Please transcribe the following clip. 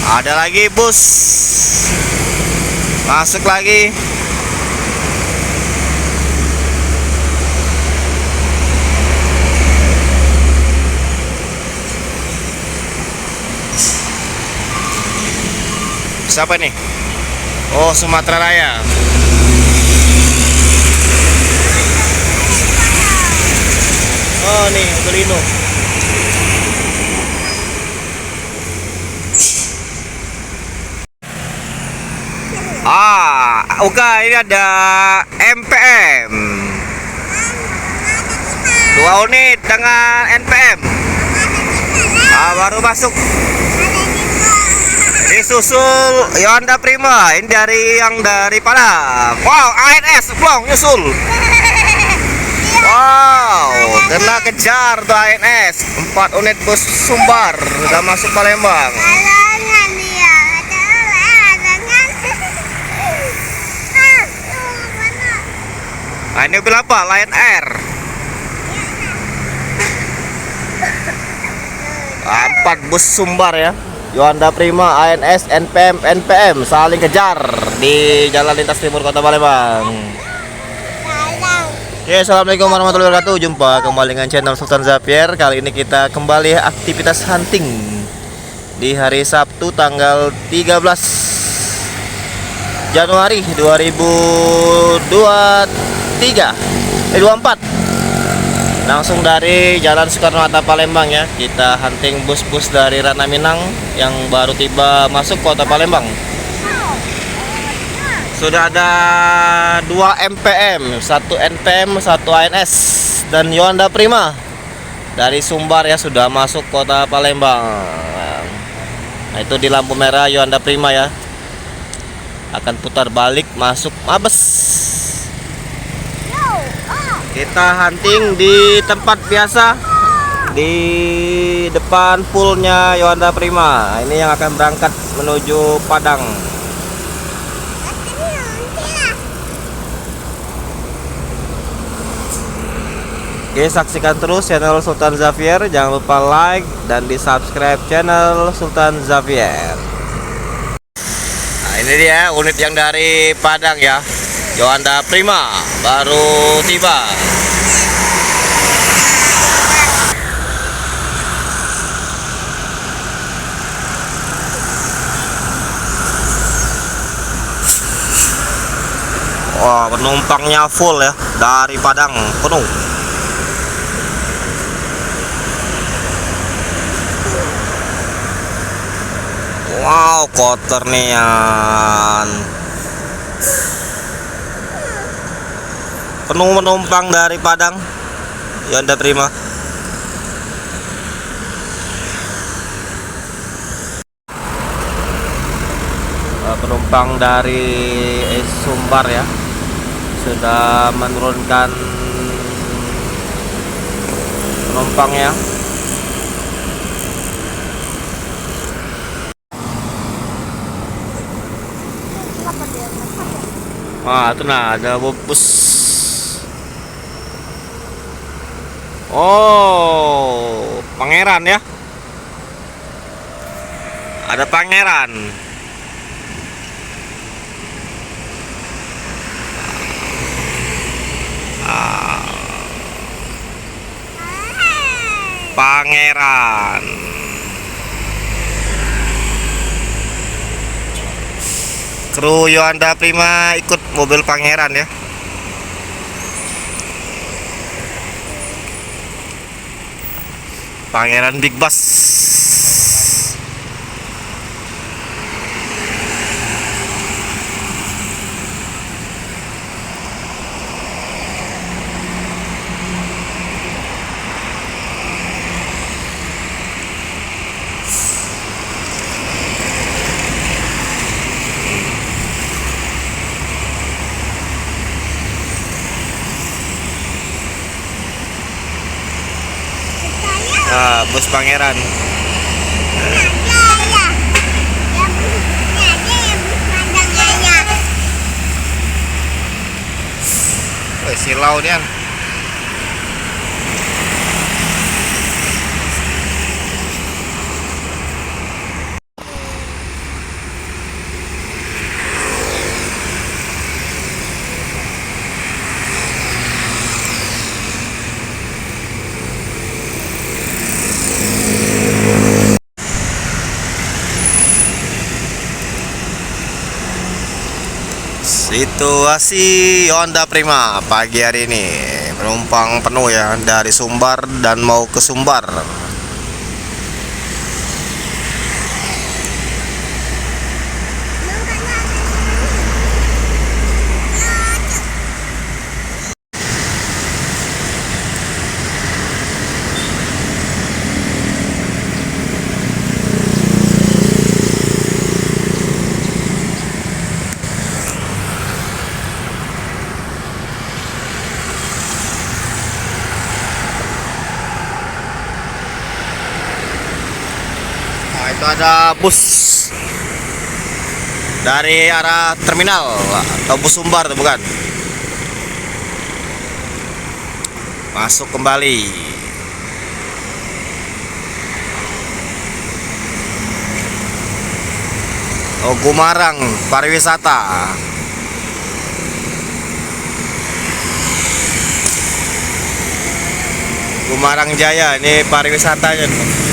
Ada lagi bus masuk lagi. Siapa nih? Oh, Sumatera Raya. Oh, nih Utolino. Oke, ini ada MPM 2 unit dengan NPM. Baru masuk. Disusul Hyundai Prima. Ini dari Padang. Wow, ANS plong nyusul. Wow, kena kejar tuh ANS. 4 unit bus Sumbar sudah masuk Palembang. Nah, ini mobil apa? Lion Air. 4 bus Sumbar ya. Hyundai Prima, ANS, NPM saling kejar di Jalan Lintas Timur Kota Palembang. Ya, assalamualaikum warahmatullahi wabarakatuh. Jumpa kembali dengan channel Sultan Xavier. Kali ini kita kembali aktivitas hunting di hari Sabtu tanggal 13 Januari 2024. Langsung dari Jalan Soekarno-Hatta Palembang ya. Kita hunting bus-bus dari Ratna Minang yang baru tiba masuk Kota Palembang. Sudah ada 2 MPM, 1 NPM, 1 ANS dan Hyundai Prima dari Sumbar ya, sudah masuk Kota Palembang. Nah, itu di lampu merah Hyundai Prima ya. Akan putar balik masuk Mabes. Kita hunting di tempat biasa di depan poolnya Hyundai Prima. Ini yang akan berangkat menuju Padang. Oke, saksikan terus channel Sultan Xavier. Jangan lupa like dan di subscribe channel Sultan Xavier. Nah, ini dia unit yang dari Padang ya. Hyundai Prima baru tiba. Wah, penumpangnya full ya, dari Padang penuh. Wow, kotor nih yan. Penuh penumpang dari Padang Hyundai Prima. Penumpang dari Sumbar ya sudah menurunkan penumpangnya. Wah, itu nah ada bus. Oh, Pangeran ya. Ada Pangeran. Pangeran. Kru Hyundai Prima ikut mobil Pangeran ya. Pangeran Big Bus. Bus Pangeran. Silau dia. Situasi Honda Prima pagi hari ini, penumpang penuh ya dari Sumbar dan mau ke Sumbar. Nah, itu ada bus dari arah terminal atau bus Sumbar tuh, bukan? Masuk kembali. Oh, Gumarang pariwisata. Gumarang Jaya ini pariwisatanya.